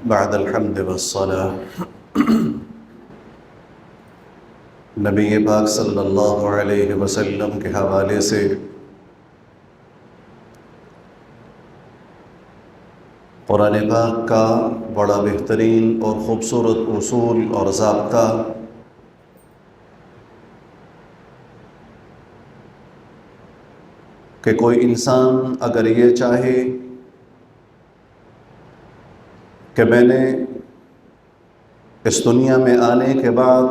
بعد الحمد والصلاة نبی پاک صلی اللہ علیہ وسلم کے حوالے سے قرآن پاک کا بڑا بہترین اور خوبصورت اصول اور ضابطہ کہ کوئی انسان اگر یہ چاہے کہ میں نے اس دنیا میں آنے کے بعد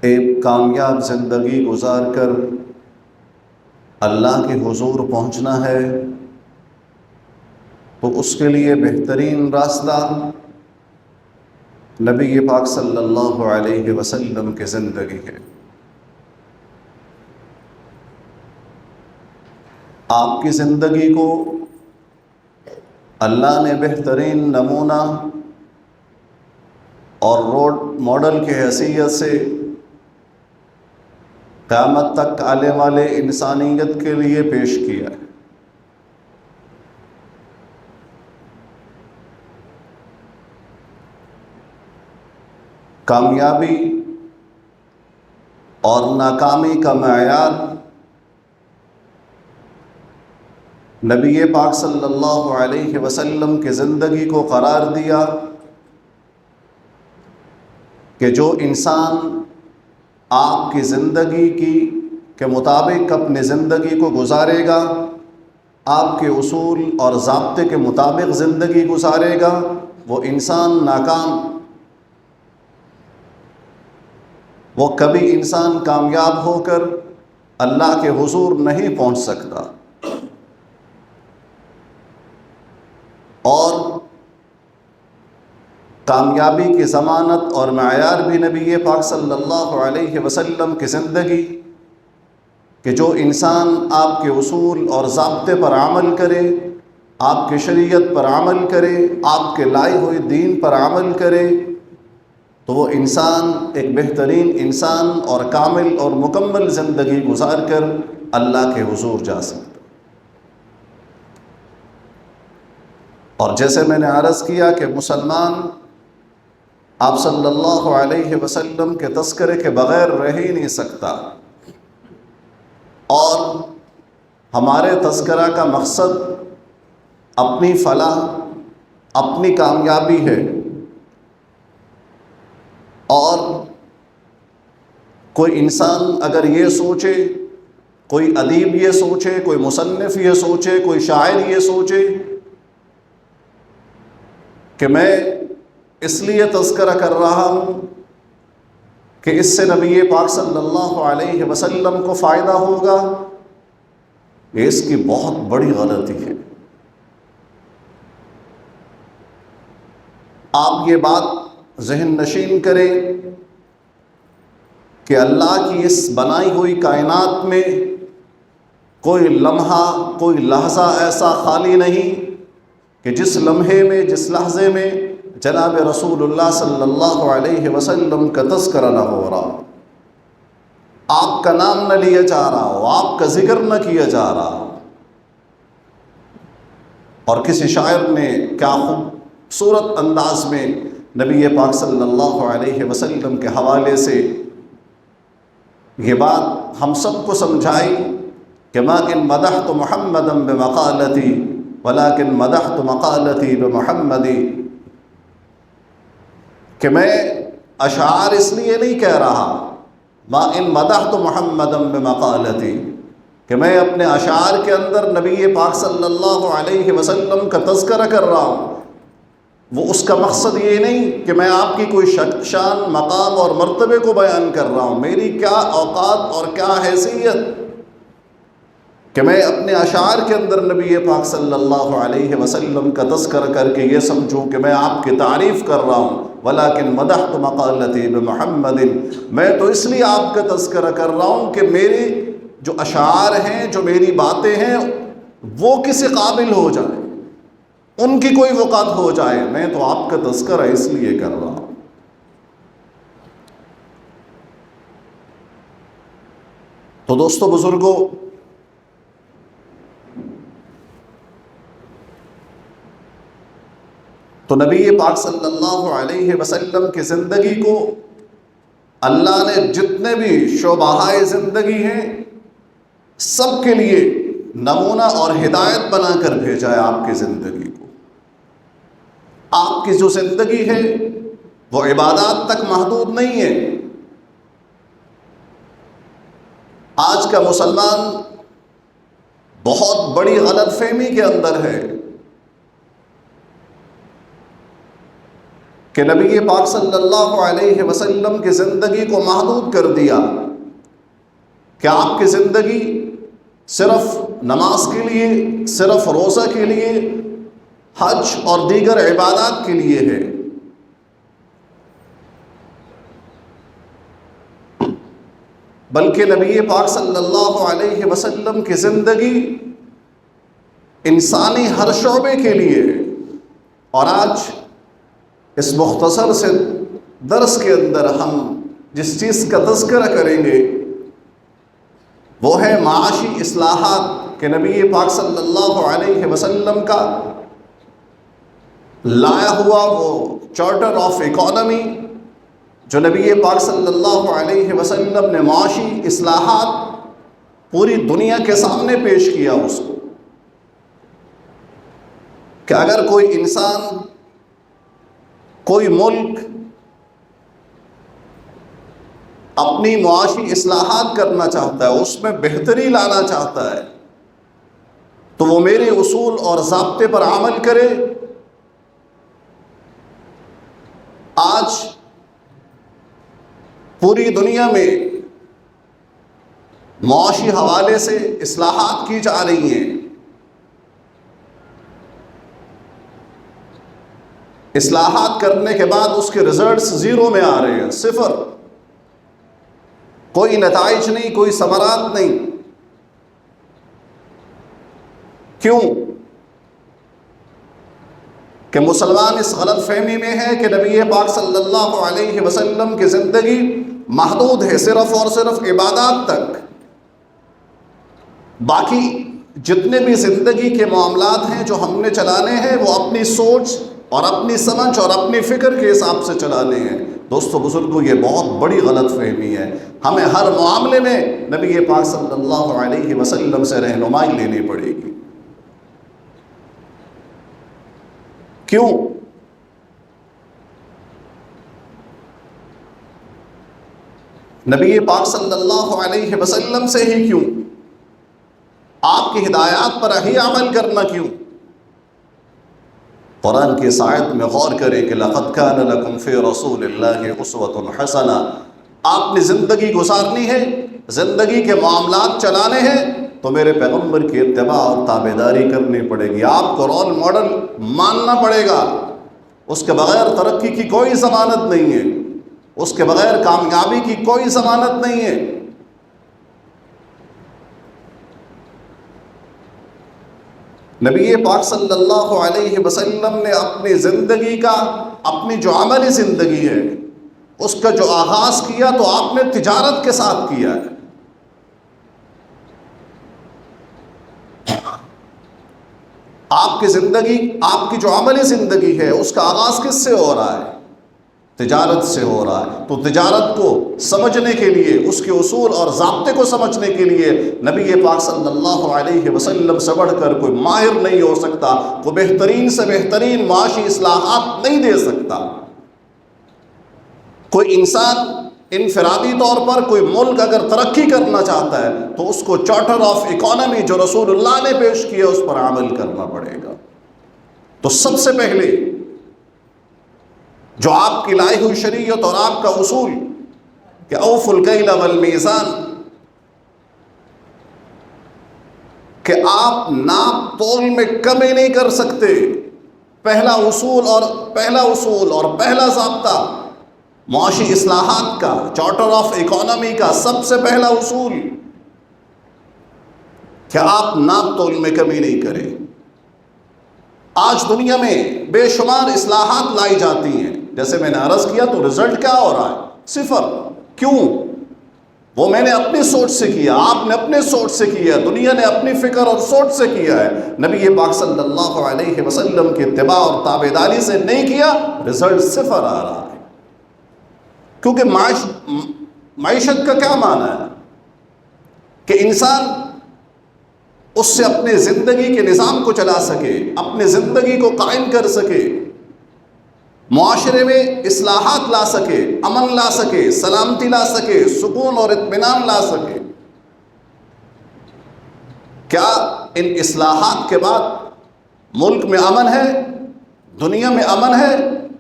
ایک کامیاب زندگی گزار کر اللہ کے حضور پہنچنا ہے تو اس کے لیے بہترین راستہ نبی پاک صلی اللہ علیہ وسلم کی زندگی ہے۔ آپ کی زندگی کو اللہ نے بہترین نمونہ اور رول ماڈل کی حیثیت سے قیامت تک آنے والے انسانیت کے لیے پیش کیا ہے۔ کامیابی اور ناکامی کا معیار نبی پاک صلی اللہ علیہ وسلم کی زندگی کو قرار دیا کہ جو انسان آپ کی زندگی کے مطابق اپنی زندگی کو گزارے گا، آپ کے اصول اور ضابطے کے مطابق زندگی گزارے گا، وہ انسان ناکام، وہ کبھی انسان کامیاب ہو کر اللہ کے حضور نہیں پہنچ سکتا۔ اور کامیابی کی ضمانت اور معیار بھی نبی پاک صلی اللہ علیہ وسلم کی زندگی کہ جو انسان آپ کے اصول اور ضابطے پر عمل کرے، آپ کی شریعت پر عمل کرے، آپ کے لائے ہوئے دین پر عمل کرے تو وہ انسان ایک بہترین انسان اور کامل اور مکمل زندگی گزار کر اللہ کے حضور جا سکتا۔ اور جیسے میں نے عرض کیا کہ مسلمان آپ صلی اللہ علیہ وسلم کے تذکرے کے بغیر رہ ہی نہیں سکتا، اور ہمارے تذکرہ کا مقصد اپنی فلاح، اپنی کامیابی ہے۔ اور کوئی انسان اگر یہ سوچے، کوئی ادیب یہ سوچے، کوئی مصنف یہ سوچے، کوئی شاعر یہ سوچے کہ میں اس لیے تذکرہ کر رہا ہوں کہ اس سے نبی پاک صلی اللہ علیہ وسلم کو فائدہ ہوگا، یہ اس کی بہت بڑی غلطی ہے۔ آپ یہ بات ذہن نشین کریں کہ اللہ کی اس بنائی ہوئی کائنات میں کوئی لمحہ، کوئی لحظہ ایسا خالی نہیں کہ جس لمحے میں، جس لحظے میں جناب رسول اللہ صلی اللہ علیہ وسلم کا تذکرہ نہ ہو رہا، آپ کا نام نہ لیا جا رہا ہو، آپ کا ذکر نہ کیا جا رہا ہو۔ اور کسی شاعر نے کیا خوبصورت انداز میں نبی پاک صلی اللہ علیہ وسلم کے حوالے سے یہ بات ہم سب کو سمجھائی کہ ما ان مدحت محمدا بمقالتی ولكن مدحت مقالتی بمحمدی، کہ میں اشعار اس لیے نہیں کہہ رہا ما ان مدحت محمدا بمقالتی کہ میں اپنے اشعار کے اندر نبی پاک صلی اللہ علیہ وسلم کا تذکرہ کر رہا ہوں، وہ اس کا مقصد یہ نہیں کہ میں آپ کی کوئی شان، مقام اور مرتبے کو بیان کر رہا ہوں، میری کیا اوقات اور کیا حیثیت کہ میں اپنے اشعار کے اندر نبی پاک صلی اللہ علیہ وسلم کا تذکرہ کر کے یہ سمجھوں کہ میں آپ کی تعریف کر رہا ہوں۔ ولیکن مدحت مقالتی بمحمد، میں تو اس لیے آپ کا تذکرہ کر رہا ہوں کہ میری جو اشعار ہیں، جو میری باتیں ہیں، وہ کسی قابل ہو جائے، ان کی کوئی وقعت ہو جائے، میں تو آپ کا تذکرہ اس لیے کر رہا ہوں۔ تو دوستو بزرگوں، تو نبی پاک صلی اللہ علیہ وسلم کی زندگی کو اللہ نے جتنے بھی شعبۂ زندگی ہیں سب کے لیے نمونہ اور ہدایت بنا کر بھیجا ہے آپ کی زندگی کو۔ آپ کی جو زندگی ہے وہ عبادات تک محدود نہیں ہے۔ آج کا مسلمان بہت بڑی غلط فہمی کے اندر ہے کہ نبی پاک صلی اللہ علیہ وسلم کی زندگی کو محدود کر دیا کہ آپ کی زندگی صرف نماز کے لیے، صرف روزہ کے لیے، حج اور دیگر عبادات کے لیے ہے۔ بلکہ نبی پاک صلی اللہ علیہ وسلم کی زندگی انسانی ہر شعبے کے لیے ہے۔ اور آج اس مختصر سے درس کے اندر ہم جس چیز کا تذکرہ کریں گے وہ ہے معاشی اصلاحات کہ نبی پاک صلی اللہ علیہ وسلم کا لایا ہوا وہ چارٹر آف اکانومی جو نبی پاک صلی اللہ علیہ وسلم نے معاشی اصلاحات پوری دنیا کے سامنے پیش کیا اس کو، کہ اگر کوئی انسان، کوئی ملک اپنی معاشی اصلاحات کرنا چاہتا ہے، اس میں بہتری لانا چاہتا ہے، تو وہ میرے اصول اور ضابطے پر عمل کرے۔ آج پوری دنیا میں معاشی حوالے سے اصلاحات کی جا رہی ہیں۔ اصلاحات کرنے کے بعد اس کے رزلٹس زیرو میں آ رہے ہیں، صفر، کوئی نتائج نہیں، کوئی ثمرات نہیں۔ کیوں؟ کہ مسلمان اس غلط فہمی میں ہے کہ نبی پاک صلی اللہ علیہ وسلم کی زندگی محدود ہے صرف اور صرف عبادات تک، باقی جتنے بھی زندگی کے معاملات ہیں جو ہم نے چلانے ہیں وہ اپنی سوچ اور اپنی سمجھ اور اپنی فکر کے حساب سے چلانے ہیں۔ دوستو بزرگوں، یہ بہت بڑی غلط فہمی ہے۔ ہمیں ہر معاملے میں نبی پاک صلی اللہ علیہ وسلم سے رہنمائی لینی پڑے گی۔ کیوں؟ نبی پاک صلی اللہ علیہ وسلم سے ہی کیوں؟ آپ کی ہدایات پر ہی عمل کرنا کیوں؟ قرآن کی اس آیت میں غور کریں کہ لَقَدْ كَانَ لَكُمْ فِي رَسُولِ اللَّهِ أُسْوَةٌ حَسَنَةٌ۔ آپ نے زندگی گزارنی ہے، زندگی کے معاملات چلانے ہیں تو میرے پیغمبر کی اتباع اور تابعداری کرنی پڑے گی۔ آپ کو رول ماڈل ماننا پڑے گا۔ اس کے بغیر ترقی کی کوئی ضمانت نہیں ہے، اس کے بغیر کامیابی کی کوئی ضمانت نہیں ہے۔ نبی پاک صلی اللہ علیہ وسلم نے اپنی زندگی کا، اپنی جو عملی زندگی ہے اس کا جو آغاز کیا تو آپ نے تجارت کے ساتھ کیا ہے۔ آپ کی زندگی، آپ کی جو عملی زندگی ہے اس کا آغاز کس سے ہو رہا ہے؟ تجارت سے ہو رہا ہے۔ تو تجارت کو سمجھنے کے لیے، اس کے اصول اور ضابطے کو سمجھنے کے لیے نبی پاک صلی اللہ علیہ وسلم سے بڑھ کر کوئی ماہر نہیں ہو سکتا، کوئی بہترین سے بہترین معاشی اصلاحات نہیں دے سکتا۔ کوئی انسان انفرادی طور پر، کوئی ملک اگر ترقی کرنا چاہتا ہے تو اس کو چارٹر آف اکانومی جو رسول اللہ نے پیش کیا اس پر عمل کرنا پڑے گا۔ تو سب سے پہلے جو آپ کی لائی ہوئی شریعت اور آپ کا اصول کہ اوفوا الکیل والمیزان، کہ آپ ناپ تول میں کمی نہیں کر سکتے، پہلا اصول اور پہلا ضابطہ معاشی اصلاحات کا، چارٹر آف اکانومی کا سب سے پہلا اصول کہ آپ ناپ تول میں کمی نہیں کریں۔ آج دنیا میں بے شمار اصلاحات لائی جاتی ہیں، جیسے میں نے عرض کیا، تو رزلٹ کیا ہو رہا ہے؟ صفر۔ کیوں؟ وہ میں نے اپنی سوچ سے کیا، آپ نے اپنے سوچ سے کیا، دنیا نے اپنی فکر اور سوچ سے کیا ہے، نبی پاک صلی اللہ علیہ وسلم کی اتباع اور تابعداری سے نہیں کیا، رزلٹ صفر آ رہا ہے۔ کیونکہ معیشت کا کیا معنی ہے کہ انسان اس سے اپنے زندگی کے نظام کو چلا سکے، اپنے زندگی کو قائم کر سکے، معاشرے میں اصلاحات لا سکے، امن لا سکے، سلامتی لا سکے، سکون اور اطمینان لا سکے۔ کیا ان اصلاحات کے بعد ملک میں امن ہے، دنیا میں امن ہے؟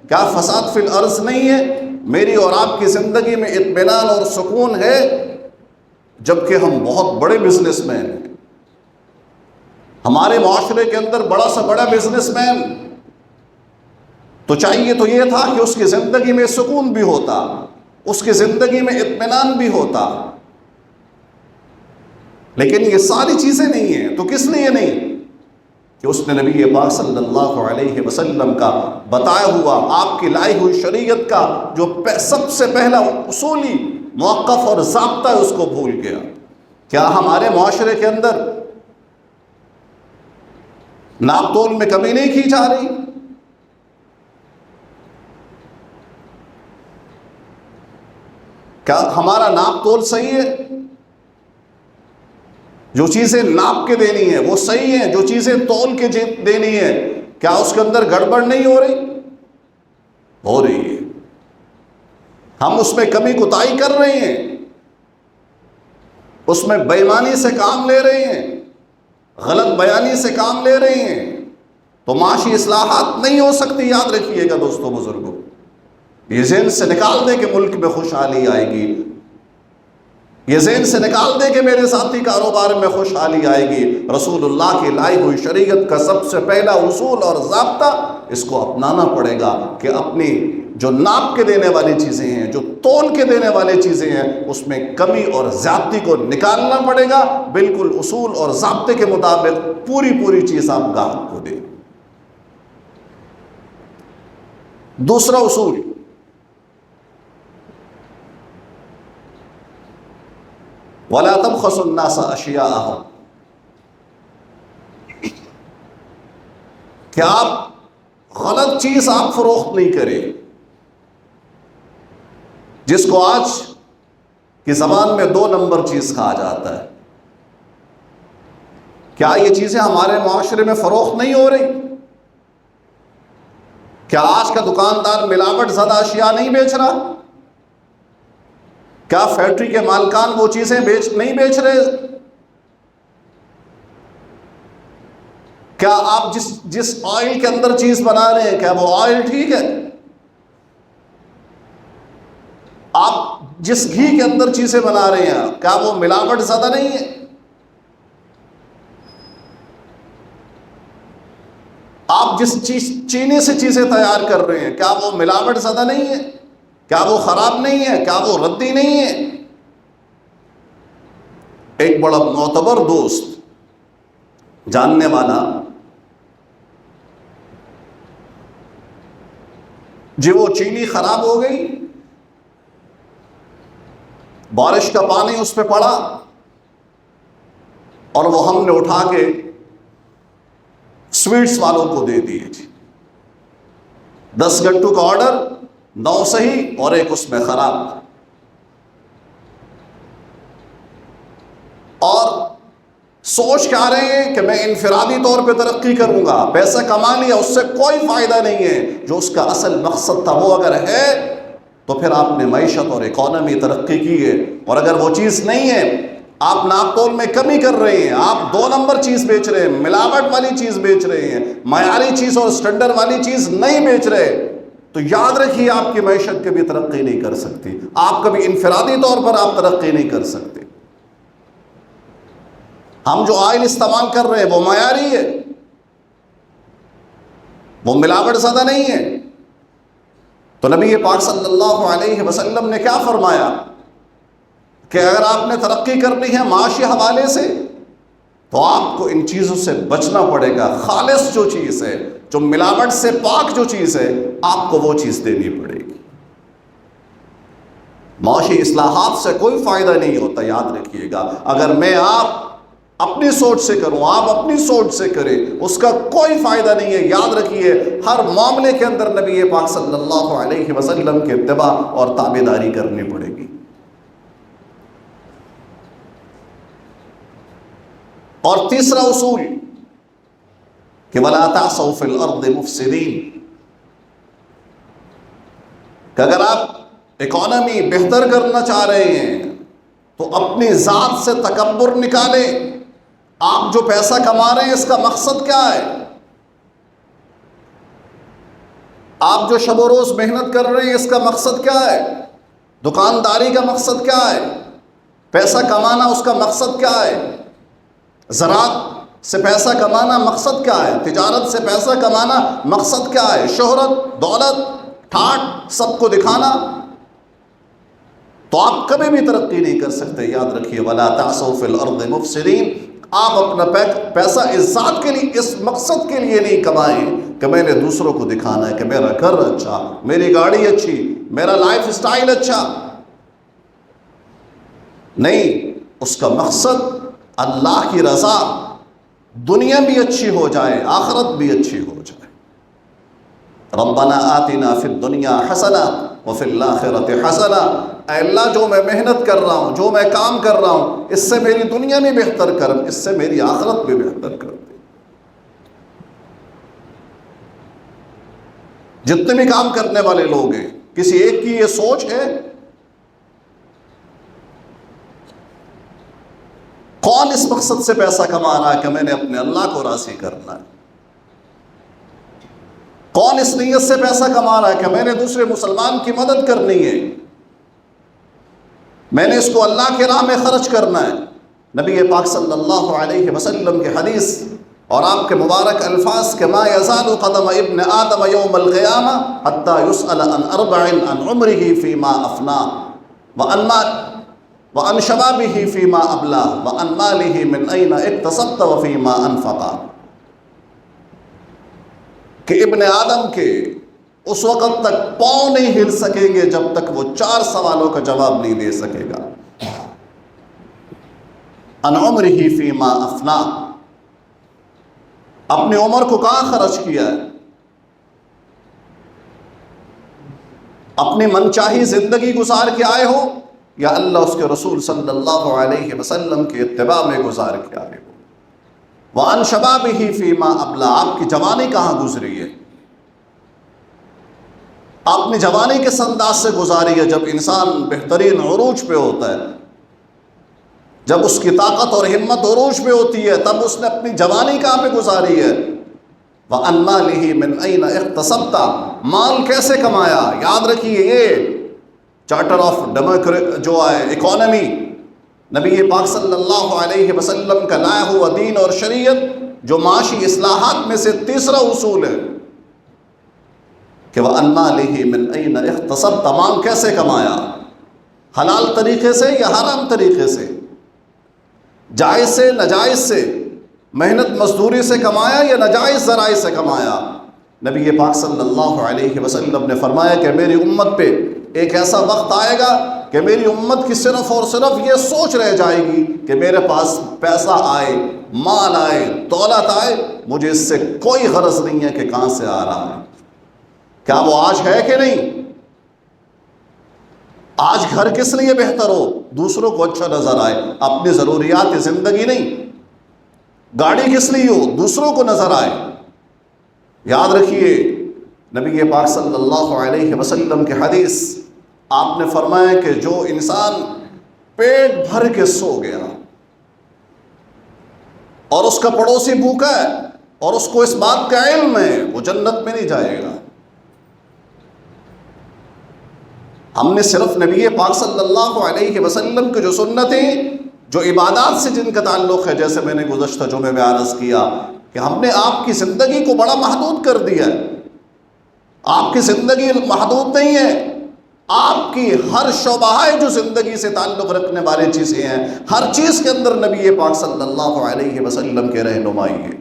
کیا فساد فی الارض نہیں ہے؟ میری اور آپ کی زندگی میں اطمینان اور سکون ہے؟ جبکہ ہم بہت بڑے بزنس مین ہیں، ہمارے معاشرے کے اندر بڑا سا بڑا بزنس مین، تو چاہیے تو یہ تھا کہ اس کی زندگی میں سکون بھی ہوتا، اس کی زندگی میں اطمینان بھی ہوتا، لیکن یہ ساری چیزیں نہیں ہیں۔ تو کس لیے نہیں؟ کہ اس نے نبی پاک صلی اللہ علیہ وسلم کا بتایا ہوا، آپ کی لائی ہوئی شریعت کا جو سب سے پہلا اصولی موقف اور ضابطہ ہے اس کو بھول گیا۔ کیا ہمارے معاشرے کے اندر ناپ تول میں کمی نہیں کی جا رہی؟ کیا ہمارا ناپ تول صحیح ہے؟ جو چیزیں ناپ کے دینی ہیں وہ صحیح ہیں، جو چیزیں تول کے دینی ہیں کیا اس کے اندر گڑبڑ نہیں ہو رہی؟ ہو رہی ہے۔ ہم اس میں کمی کوتاہی کر رہے ہیں، اس میں بے ایمانی سے کام لے رہے ہیں، غلط بیانی سے کام لے رہے ہیں، تو معاشی اصلاحات نہیں ہو سکتی۔ یاد رکھیے گا دوستوں بزرگوں، یہ ذہن سے نکال دے کہ ملک میں خوشحالی آئے گی، یہ ذہن سے نکال دے کہ میرے ساتھی کاروبار میں خوشحالی آئے گی۔ رسول اللہ کی لائی ہوئی شریعت کا سب سے پہلا اصول اور ضابطہ اس کو اپنانا پڑے گا کہ اپنی جو ناپ کے دینے والی چیزیں ہیں، جو تول کے دینے والی چیزیں ہیں، اس میں کمی اور زیادتی کو نکالنا پڑے گا، بالکل اصول اور ضابطے کے مطابق پوری چیز آپ گاہک کو دیں۔ دوسرا اصول، وَلَا تَبْخَسُوا النَّاسَ أَشْيَاءَهُمْ، کہ آپ غلط چیز آپ فروخت نہیں کریں، جس کو آج کی زبان میں 2 نمبر چیز کہا جاتا ہے۔ کیا یہ چیزیں ہمارے معاشرے میں فروخت نہیں ہو رہی؟ کیا آج کا دکاندار ملاوٹ زدہ اشیاء نہیں بیچ رہا؟ کیا فیکٹری کے مالکان وہ چیزیں نہیں بیچ رہے؟ کیا آپ جس آئل کے اندر چیز بنا رہے ہیں کیا وہ آئل ٹھیک ہے؟ آپ جس گھی کے اندر چیزیں بنا رہے ہیں کیا وہ ملاوٹ زدہ نہیں ہے؟ آپ جس چینے سے چیزیں تیار کر رہے ہیں کیا وہ ملاوٹ زدہ نہیں ہے؟ کیا وہ خراب نہیں ہے؟ کیا وہ ردی نہیں ہے؟ ایک بڑا معتبر دوست، جاننے والا، جی وہ چینی خراب ہو گئی، بارش کا پانی اس پہ پڑا اور وہ ہم نے اٹھا کے سویٹس والوں کو دے دیے، جی 10 گٹو کا آرڈر، 9 صحیح اور 1 اس میں خراب، اور سوچ کے آ رہے ہیں کہ میں انفرادی طور پہ ترقی کروں گا، پیسہ کما لیا، اس سے کوئی فائدہ نہیں ہے۔ جو اس کا اصل مقصد تھا وہ اگر ہے تو پھر آپ نے معیشت اور اکانومی ترقی کی ہے، اور اگر وہ چیز نہیں ہے، آپ ناپ تول میں کمی کر رہے ہیں، آپ 2 نمبر چیز بیچ رہے ہیں، ملاوٹ والی چیز بیچ رہے ہیں، معیاری چیز اور سٹینڈرڈ والی چیز نہیں بیچ رہے، تو یاد رکھیے آپ کی معیشت کبھی ترقی نہیں کر سکتی، آپ کبھی انفرادی طور پر آپ ترقی نہیں کر سکتے۔ ہم جو آئل استعمال کر رہے ہیں وہ معیاری ہے، وہ ملاوٹ زدہ نہیں ہے۔ تو نبی پاک صلی اللہ علیہ وسلم نے کیا فرمایا کہ اگر آپ نے ترقی کرنی ہے معاشی حوالے سے تو آپ کو ان چیزوں سے بچنا پڑے گا، خالص جو چیز ہے، جو ملاوٹ سے پاک جو چیز ہے، آپ کو وہ چیز دینی پڑے گی۔ معاشی اصلاحات سے کوئی فائدہ نہیں ہوتا، یاد رکھیے گا۔ اگر میں آپ اپنی سوچ سے کروں، آپ اپنی سوچ سے کریں، اس کا کوئی فائدہ نہیں ہے۔ یاد رکھیے ہر معاملے کے اندر نبی پاک صلی اللہ علیہ وسلم کی اتباع اور تابعداری کرنی پڑے گی۔ اور تیسرا اصول کہ وَلَا تَعْثَوْا فِي الْأَرْضِ مُفْسِدِينَ، کہ اگر آپ اکانومی بہتر کرنا چاہ رہے ہیں تو اپنی ذات سے تکبر نکالیں۔ آپ جو پیسہ کما رہے ہیں اس کا مقصد کیا ہے؟ آپ جو شب و روز محنت کر رہے ہیں اس کا مقصد کیا ہے؟ دکانداری کا مقصد کیا ہے؟ پیسہ کمانا اس کا مقصد کیا ہے؟ زراعت سے پیسہ کمانا مقصد کیا ہے؟ تجارت سے پیسہ کمانا مقصد کیا ہے؟ شہرت، دولت، ٹھاٹ سب کو دکھانا؟ تو آپ کبھی بھی ترقی نہیں کر سکتے۔ یاد رکھیے وَلَا تَعْثَوْا فِي الْأَرْضِ مُفْسِدِينَ، آپ اپنا پیسہ اس ذات کے لیے، اس مقصد کے لیے نہیں کمائیں کہ میں نے دوسروں کو دکھانا ہے کہ میرا گھر اچھا، میری گاڑی اچھی، میرا لائف سٹائل اچھا۔ نہیں، اس کا مقصد اللہ کی رضا، دنیا بھی اچھی ہو جائے، آخرت بھی اچھی ہو جائے۔ ربنا آتنا فی الدنیا حسنہ وفی الآخرۃ حسنہ، اے اللہ جو میں محنت کر رہا ہوں، جو میں کام کر رہا ہوں، اس سے میری دنیا میں بہتر کر، اس سے میری آخرت بھی بہتر کر دے۔ جتنے بھی کام کرنے والے لوگ ہیں، کسی ایک کی یہ سوچ ہے؟ کون اس مقصد سے پیسہ کما رہا ہے کہ میں نے اپنے اللہ کو راضی کرنا ہے؟ کون اس نیت سے پیسہ کما رہا ہے کہ میں نے دوسرے مسلمان کی مدد کرنی ہے، میں نے اس کو اللہ کے راہ میں خرچ کرنا ہے؟ نبی پاک صلی اللہ علیہ وسلم کے حدیث اور آپ کے مبارک الفاظ کہ ما یزال قدم ابن آدم یوم القیامہ حتی یسأل عن اربع عن عمره فیما افنا وعن شبابه فیما ابلا وعن ماله من این اکتسبت وفیما انفقا، کہ ابن آدم کے اس وقت تک پاؤں نہیں ہل سکیں گے جب تک وہ 4 سوالوں کا جواب نہیں دے سکے گا۔ ان عمرہ فیما افنا، اپنی عمر کو کہاں خرچ کیا ہے؟ اپنی منچاہی زندگی گزار کے آئے ہو یا اللہ اس کے رسول صلی اللہ علیہ وسلم کی اتباع میں گزار کے آئے ہو؟ وَعَنْ شَبَابِهِ فِيمَا أَبْلَى، آپ کی جوانی کہاں گزری ہے؟ آپ نے جوانی کس انداز سے گزاری ہے؟ جب انسان بہترین عروج پہ ہوتا ہے، جب اس کی طاقت اور ہمت عروج پہ ہوتی ہے، تب اس نے اپنی جوانی کہاں پہ گزاری ہے؟ وَعَنْ مَالِهِ مِنْ أَيْنَ اِقْتَسَبْتَ، مال کیسے کمایا؟ یاد رکھیے یہ چارٹر آف جو ہے اکانومی، نبی پاک صلی اللہ علیہ وسلم کا لایا ہوا دین اور شریعت، جو معاشی اصلاحات میں سے تیسرا اصول ہے کہ وَأَنْ مَالِهِ مِنْ أَيْنَ اِقْتَسَبْتَ، مال کیسے کمایا؟ حلال طریقے سے یا حرام طریقے سے؟ جائز سے ناجائز سے؟ محنت مزدوری سے کمایا یا ناجائز ذرائع سے کمایا؟ نبی پاک صلی اللہ علیہ وسلم نے فرمایا کہ میری امت پہ ایک ایسا وقت آئے گا کہ میری امت کی صرف اور صرف یہ سوچ رہ جائے گی کہ میرے پاس پیسہ آئے، مال آئے، دولت آئے، مجھے اس سے کوئی غرض نہیں ہے کہ کہاں سے آ رہا ہے۔ کیا وہ آج ہے کہ نہیں؟ آج گھر کس لیے بہتر ہو؟ دوسروں کو اچھا نظر آئے، اپنی ضروریات زندگی نہیں۔ گاڑی کس لیے ہو؟ دوسروں کو نظر آئے۔ یاد رکھیے نبی پاک صلی اللہ علیہ وسلم کی حدیث، آپ نے فرمایا کہ جو انسان پیٹ بھر کے سو گیا اور اس کا پڑوسی بھوکا ہے اور اس کو اس بات کا علم ہے، وہ جنت میں نہیں جائے گا۔ ہم نے صرف نبی پاک صلی اللہ علیہ وسلم کی جو سنتیں، جو عبادات سے جن کا تعلق ہے، جیسے میں نے گزشتہ جمعے میں عرض کیا کہ ہم نے آپ کی زندگی کو بڑا محدود کر دیا ہے۔ آپ کی زندگی محدود نہیں ہے، آپ کی ہر شعبہ جو زندگی سے تعلق رکھنے والی چیزیں ہیں، ہر چیز کے اندر نبی پاک صلی اللہ علیہ وسلم کے رہنمائی ہے۔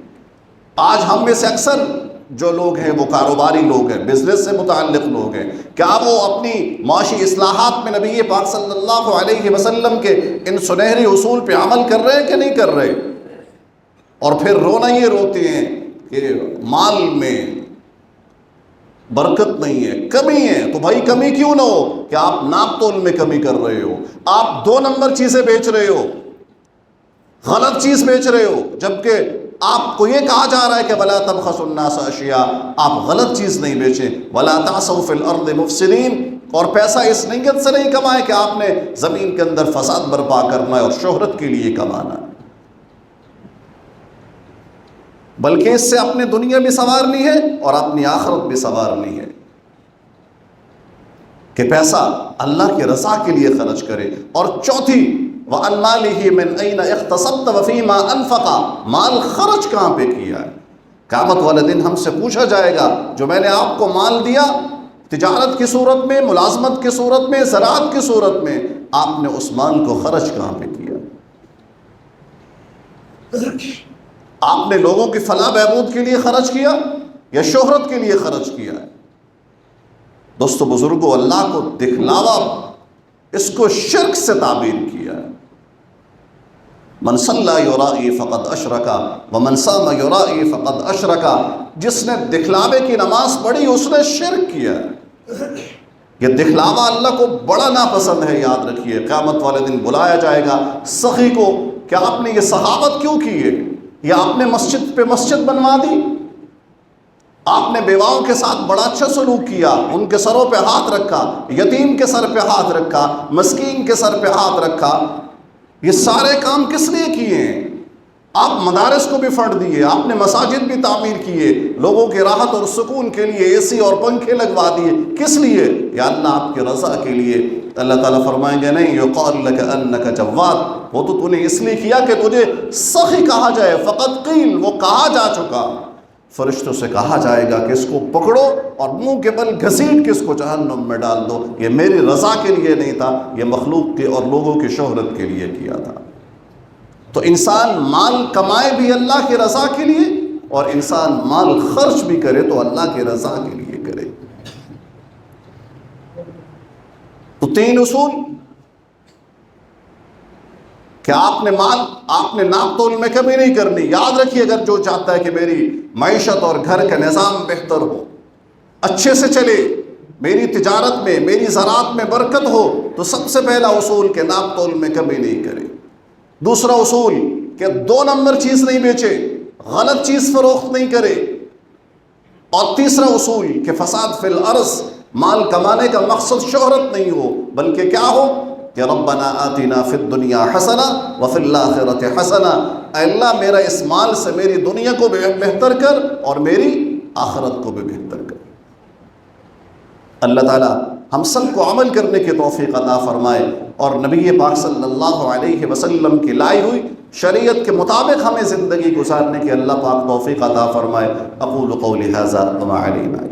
آج ہم میں سے اکثر جو لوگ ہیں وہ کاروباری لوگ ہیں، بزنس سے متعلق لوگ ہیں، کیا وہ اپنی معاشی اصلاحات میں نبی پاک صلی اللہ علیہ وسلم کے ان سنہری اصول پہ عمل کر رہے ہیں کہ نہیں کر رہے؟ اور پھر رونا یہ روتے ہیں کہ مال میں برکت نہیں ہے، کمی ہے۔ تو بھائی کمی کیوں نہ ہو کہ آپ ناپ تول میں کمی کر رہے ہو، آپ 2 نمبر چیزیں بیچ رہے ہو، غلط چیز بیچ رہے ہو، جبکہ آپ کو یہ کہا جا رہا ہے کہ وَلَا تَبْخَسُوا النَّاسَ أَشْيَاءَ، آپ غلط چیز نہیں بیچیں، وَلَا تَعْثَوْا فِي الْأَرْضِ مُفْسِدِينَ، اور پیسہ اس نیت سے نہیں کمائے کہ آپ نے زمین کے اندر فساد برپا کرنا ہے اور شہرت کے لیے کمانا ہے، بلکہ اس سے اپنی دنیا بھی سنوارنی ہے اور اپنی آخرت بھی سنوارنی ہے، کہ پیسہ اللہ کی رضا کے لیے خرچ کرے۔ اور چوتھی وَعَنْ مَالِهِ مِنْ أَيْنَ اخْتَصَبْتَ وَفِيمَا أَنْفَقَ، مال خرچ کہاں پہ کیا ہے؟ قیامت والے دن ہم سے پوچھا جائے گا جو میں نے آپ کو مال دیا تجارت کی صورت میں، ملازمت کی صورت میں، زراعت کی صورت میں، آپ نے اس مال کو خرچ کہاں پہ کیا؟ آپ نے لوگوں کی فلاح بہبود کے لیے خرچ کیا یا شہرت کے لیے خرچ کیا ہے؟ دوستو بزرگوں، اللہ کو دکھلاوا، اس کو شرک سے تعبیر کیا ہے۔ من صلی یرائی فقد اشرکا ومن صام یرائی فقد اشرکا، جس نے دکھلاوے کی نماز پڑھی اس نے شرک کیا ہے۔ یہ دکھلاوا اللہ کو بڑا ناپسند ہے، یاد رکھیے۔ قیامت والے دن بلایا جائے گا سخی کو کہ آپ نے یہ سخاوت کیوں کی ہے، یا آپ نے مسجد پہ مسجد بنوا دی، آپ نے بیواؤں کے ساتھ بڑا اچھا سلوک کیا، ان کے سروں پہ ہاتھ رکھا، یتیم کے سر پہ ہاتھ رکھا، مسکین کے سر پہ ہاتھ رکھا، یہ سارے کام کس لیے کیے ہیں؟ آپ مدارس کو بھی فنڈ دیے، آپ نے مساجد بھی تعمیر کیے، لوگوں کی راحت اور سکون کے لیے اے سی اور پنکھے لگوا دیے، کس لیے؟ یا اللہ آپ کی رضا کے لیے۔ اللہ تعالیٰ فرمائیں گے نہیں، یقال لک انک جواد، وہ تو نے اس لیے کیا کہ تجھے سخی کہا جائے، فقط قیل، وہ کہا جا چکا۔ فرشتوں سے کہا جائے گا کہ اس کو پکڑو اور منہ کے بل گھسیٹ کے اس کو جہنم میں ڈال دو، یہ میری رضا کے لیے نہیں تھا، یہ مخلوق کے اور لوگوں کی شہرت کے لیے کیا تھا۔ تو انسان مال کمائے بھی اللہ کی رضا کے لیے، اور انسان مال خرچ بھی کرے تو اللہ کی رضا کے لیے کرے۔ تو 3 اصول کہ آپ نے ناپ تول میں کمی نہیں کرنی۔ یاد رکھیے، اگر جو چاہتا ہے کہ میری معیشت اور گھر کا نظام بہتر ہو، اچھے سے چلے، میری تجارت میں، میری زراعت میں برکت ہو، تو سب سے پہلا اصول کہ ناپ تول میں کمی نہیں کرے۔ دوسرا اصول کہ 2 نمبر چیز نہیں بیچے، غلط چیز فروخت نہیں کرے۔ اور تیسرا اصول کہ فساد فی الارض، مال کمانے کا مقصد شہرت نہیں ہو، بلکہ کیا ہو کہ ربنا آتنا فی الدنیا حسنہ وفی الآخرۃ حسنہ، اے اللہ میرا اس مال سے میری دنیا کو بھی بہتر کر اور میری آخرت کو بھی بہتر کر۔ اللہ تعالیٰ ہم سب کو عمل کرنے کی توفیق عطا فرمائے، اور نبی پاک صلی اللہ علیہ وسلم کی لائی ہوئی شریعت کے مطابق ہمیں زندگی گزارنے کی اللہ پاک توفیق عطا فرمائے۔ اقول قولی ھذا وما علینا۔